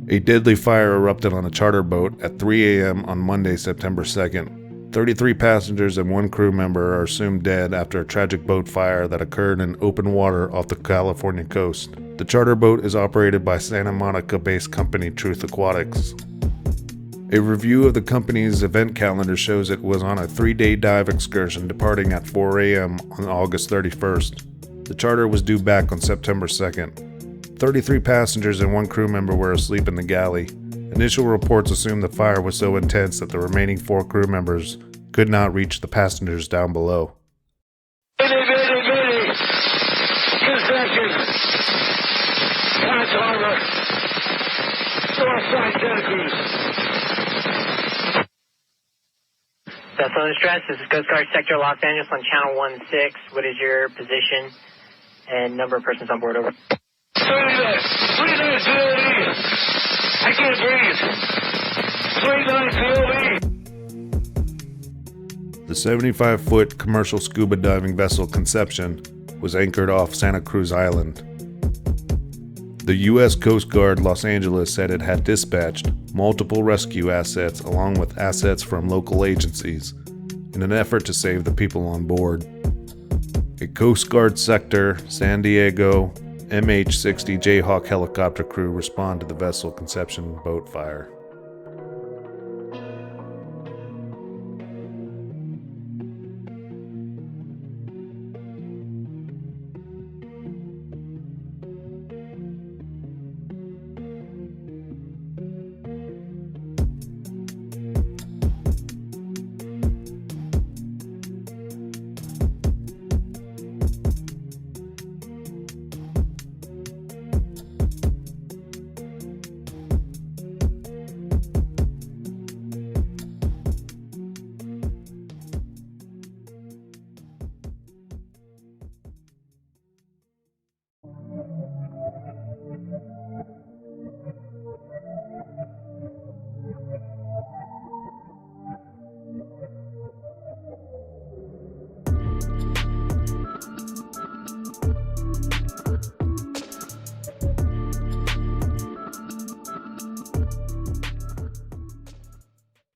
A deadly fire erupted on a charter boat at 3 a.m. on Monday, September 2nd. 33 passengers and one crew member are assumed dead after a tragic boat fire that occurred in open water off the California coast. The charter boat is operated by Santa Monica-based company Truth Aquatics. A review of the company's event calendar shows it was on a 3-day dive excursion departing at 4 a.m. on August 31st. The charter was due back on September 2nd. 33 passengers and one crew member were asleep in the galley. Initial reports assumed the fire was so intense that the remaining 4 crew members could not reach the passengers down below. Mayday! 2 seconds. Patch Harbor. Northside Santa Cruz. Vessel in distress, this is Coast Guard Sector Los Angeles on Channel 16. What is your position and number of persons on board? Over. 39 POE. I can't breathe. 29 POE. The 75-foot commercial scuba diving vessel Conception was anchored off Santa Cruz Island. The U.S. Coast Guard Los Angeles said it had dispatched multiple rescue assets along with assets from local agencies in an effort to save the people on board. A Coast Guard Sector San Diego MH-60 Jayhawk helicopter crew responded to the vessel Conception boat fire.